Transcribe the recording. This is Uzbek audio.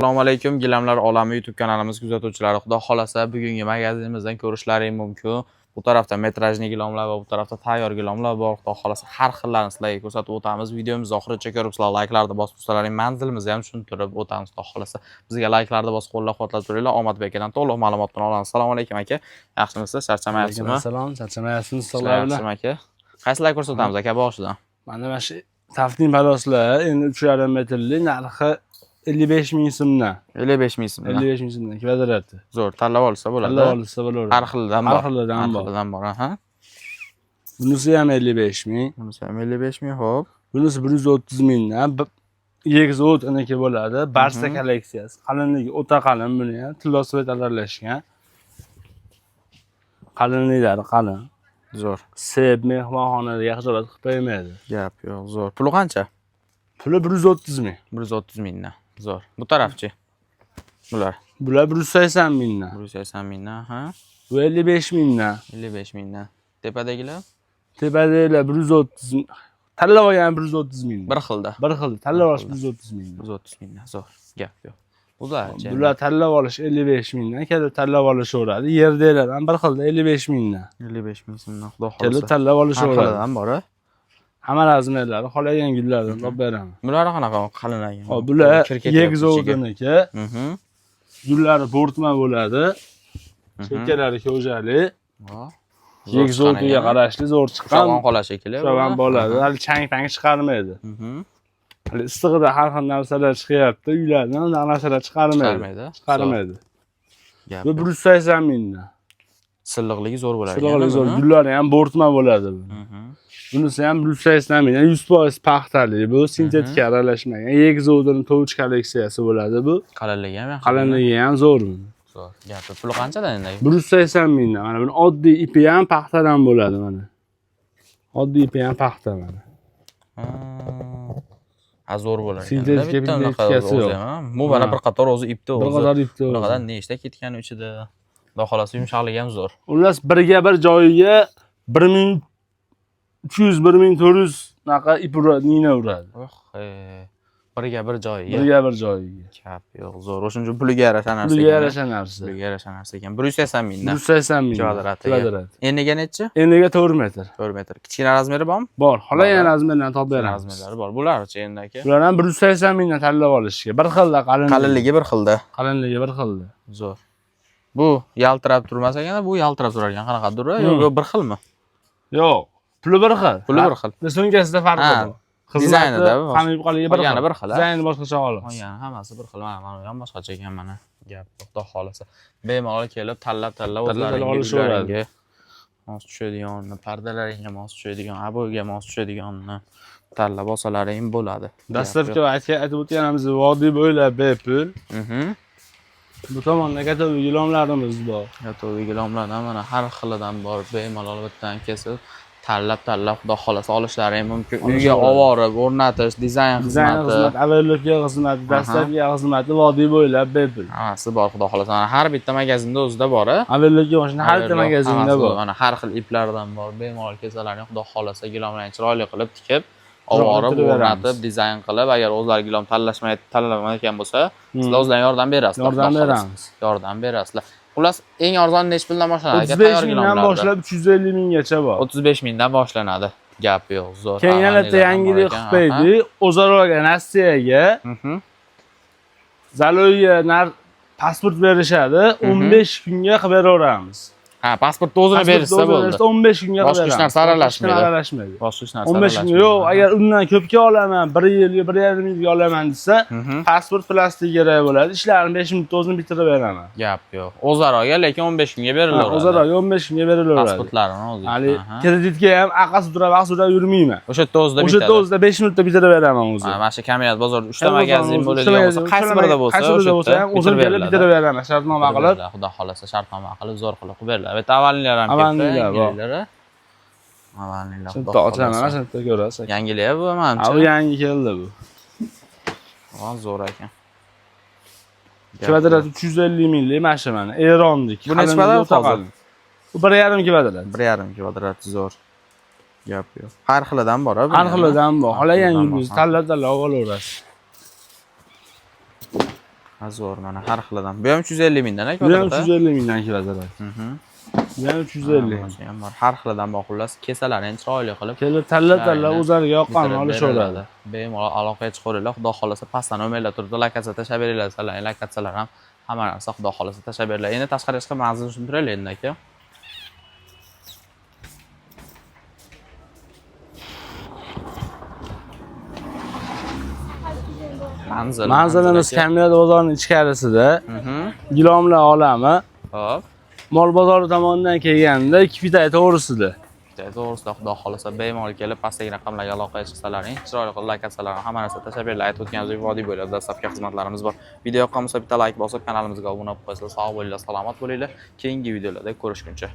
Assalomu alaykum, Gilamlar olami YouTube kanalimiz kuzatuvchilari. Xudo xolasa bugungi magazinimizdan ko'rishlaring mumkin. Bu tarafda metrajli gilomlar va bu tarafda tayyor gilomlar bor. Xudo xolasa har xillarini sizlarga ko'rsatib o'tamiz. Videomizni oxirigacha ko'rib, sizlar layklarni bosib tursalaring, manzilimizni ham tushuntirib o'tamiz. Xudo xolasa bizga layklarni bosib qo'llab-quvvatlab turinglar. Omadbek akadan to'liq ma'lumotni olamiz. Assalomu alaykum aka. Yaxshimisiz? Charchamayapsizmi? Assalom, charchamayapsizmi sizlar bilan? Aka. Qaysilar ko'rsatamiz aka boshidan? Mana shu tafting paloslar endi 3,5 metrlik narxi 55 ming so'mdan. 55 ming so'mdan. 55 ming so'mdan kvadrati. Zo'r, tanlab olsa bo'ladi. Tanlab olsa bo'laveradi. Har xildan bor. Har xildan bor. Ha? Bunisi ham 55 ming. Bunisi ham 55 ming, xo'p. Bunisi 130 mingdan. Egiz o't inaki bo'ladi. Barsa kolleksiyasi. Qalinligi o'ta qalin buni ham. Tilla svet aralashgan. Qalinliklari qalin. Zo'r. Seb mehmonxonada yaxshiroq qilib qo'ymaydi. Gap yo'q, zo'r. Puli qancha? Puli 130 ming. 130 mingdan. Zo'r. Bu tarafchi. Bular 180 mingdan. 180 mingdan, ha? Bu 55 mingdan. 55 mingdan. Tepadagilar? Tepadagilar 130 ming. Tanlab olgan 130 ming. Bir xilda. Bir xil. Tanlab olish 130 ming. 130 mingdan. Zo'r. Gap yo'q. Bularchi. Bular tanlab olish 55 mingdan, kelib tanlab olishaveradi. Yerdagilar ham bir xilda 55 mingdan. 55 ming so'mdan, xudo xolasa. Kelib tanlab olishaveradi. Ham bor-a? Hamma razmerlari, xohlagan gullardan olib beraman. Bular qanaqa qalinlagan? Hop, bular yegzovdiniki. Gullari bo'rtma bo'ladi. Chekkalari ko'jali. Yegzovdiga qarashli zo'r chiqqan. Shavon qola shekilli. Shavon bo'ladi. Hali chang-pang chiqarmaydi. Hali issig'ida har xil narsalar chiqyapti, uylardan narsalar chiqarmaydi. Chiqarmaydi. Bu 180 mingdan. Silliqligi zo'r bo'ladi. Silliqligi zo'r. Gullari ham bo'rtma bo'ladi. Bunisi ham 180 mingdan, 100% paxtali bu, sintetika aralashmagan. Yegzovdining tovuch kolleksiyasi bo'ladi bu. Qalinligi ham yaxshi. Qalinligi ham zo'r. Zo'r. Gapi puli qanchadan endi? 180 mingdan. Mana buni oddiy ipi ham paxtadan bo'ladi mana. Oddiy ipi ham paxta mana. Zo'r bo'ladi. Sintetikasi yo'q. Bu mana bir qator o'zi ipda o'zi. Bir qator ipda. Bunaqadan nechta ketgan ichida. Xudo xolasa yumshoqligi ham zo'r. Xullas birga bir joyiga 1300 1400 naqa ip nina uradi. Birga bir joyiga. Birga bir joyiga. Kap yo'q, zo'r. O'shuncha puliga yarasha narsa. Puliga yarasha narsa. Puliga yarasha narsa ekan. 180 mingdan. 180 ming. Kvadrat. Eniga nechi? Eniga 4 metr. 4 metr. Kichkina razmeri bormi? Bor. Xohlagan razmerlarni topib beramiz. Razmerlari bor. Bularchi endi aka? Bular ham 180 mingdan tanlab olishga. Bir xilda qalinligi. Qalinligi bir xilda. Qalinligi bir xilda. Zo'r. Bu yaltirab turmas ekan, bu yaltirab turar ekan. Qanaqadir, yo'q, bir xilmi? Yo'q, puli bir xil. Puli bir xil. So'ngkasida farqi bor. Dizaynida qani yuqoriga bir xil. Bir xil. Dizayni boshqacha xolos. Yana hammasi bir xil. Mana bu ham boshqacha ekan mana. Gap xudo xolasa. Bemalol kelib tanlab o'zlaringiz mos tushadiganni, pardalaringga mos tushadigan, aboyga mos tushadiganni tanlab olsalaring bo'ladi. Dastlabki aytib o'tganimiz vodiy bo'ylab bepul. Bu tomonda gatovi gilomlarimiz bor. Gatovi gilomlardan mana har xilidan bor. Bemalol bittan kesib tanlab xudo xolasa olishlaring mumkin. Uyga ovorib, o'rnatish, dizayn xizmati, avvalgi xizmati, dastlabki xizmati vodiy bo'ylab bepul. Hammasi bor xudo xolasa. Mana har bitta magazinda o'zida bor. Avvalgi mashina har bitta magazinda bor. Mana har xil iplardan bor. Bemalol kesalaring xudo xolasa gilomlarni chiroyli qilib tikib, ovorib, o'rnatib, dizayn qilib, agar o'zlari gilom tanlamagan bo'lsa, sizlar o'zlaringiz yordam berasizlar. Yordam beramiz. Yordam berasizlar. Xullas, eng arzon nech puldan boshlanadi? 35 mingdan boshlab 350 minggacha bor. 35 mingdan boshlanadi. Gap yo'q, zo'r. Keyin yana yangilik qilib qo'ydi. O'zaroga Rossiyaga Zaloyga pasport berishadi, 15 kunga qilib beraveramiz. Ha, pasportni o'zini berishsa bo'ldi. 15 kunga boshqa hech narsa aralashmaydi. Boshqa hech narsa 15 kunga yo'q, agar undan ko'pga olaman, 1 yilga, 1,5 yilga olaman desa, pasport plastik kerak bo'ladi. Ishlarni 5 minutda o'zim bitirib beraman. Gap yo'q. O'zaroga, lekin 15 kunga berilaveradi. O'zaroga 15 kunga berilaveradi. Pasportlarini o'zi. Hali kreditga ham aqasi turib yurmayman. O'sha yerda o'zida bitadi. O'sha yerda o'zida 5 minutda bitirib beraman o'zi. Mana shu Kamiyat bozorda 3 ta magazin bo'ladigan bo'lsa, qaysi birida bo'lsa, o'sha yerda o'zim kelib bitirib beraman. Shartnoma qilib, xudo xolasa shartnoma qilib, zo'r qilib beriladi. Bitta avvalnilar ham Avannilar. Avannilar. Ochaman, mana shunda ko'rasiz. Yangilar bu menimcha. Bu yangi keldi bu. Zo'r ekan. Kvadrat 350 minglik mashina, Eronlik. Bu necha kvadrat hozir? Bu 1,5 kvadrat. 1,5 kvadrat zo'r. Gap yo'q. Har xilidan bor, har xilidan bor. Xohlagan yulduz tanlab olaverasiz. Zo'r, mana har xilidan. Bu ham 350 mingdan Bu ham 350 mingdan keladi. Bu ham 350. Ham bor. Har xilidan bor xullas. Kesalarni ham chiroyli qilib. Kelib tanlab o'zlariga yoqqanini olishaveradi. Bemalol aloqaga chiqaveringlar. Xudo xolasa pastdan nomerlar turibdi. Lokatsiya tashlab beringlar. Sizlarning lokatsiyalar ham hamma narsa xudo xolasa tashlab beringlar. Endi tashqariga chiqib manzilni tushuntiraylik endi aka. Manzilimiz Kamiyat bozorining ichkarisida. Gilomlar olami. Hop. Mol bozori tomonidan kelganda 2 bitay to'g'risida. To'g'risida xudo xolasa bemalol kelib pastdagi raqamlarga aloqaga chiqsalaring, chiroyli qilib lokatsiyalarni hamma narsa tashlab beringlar. Aytib o'tganimizdek vodiy bo'ylab dastlabki xizmatlarimiz bor. Video yoqqan bo'lsa bitta like bosib kanalimizga obuna bo'lib qo'yinglar. Sog' bo'linglar, salomat bo'linglar. Keyingi videolarda ko'rishguncha.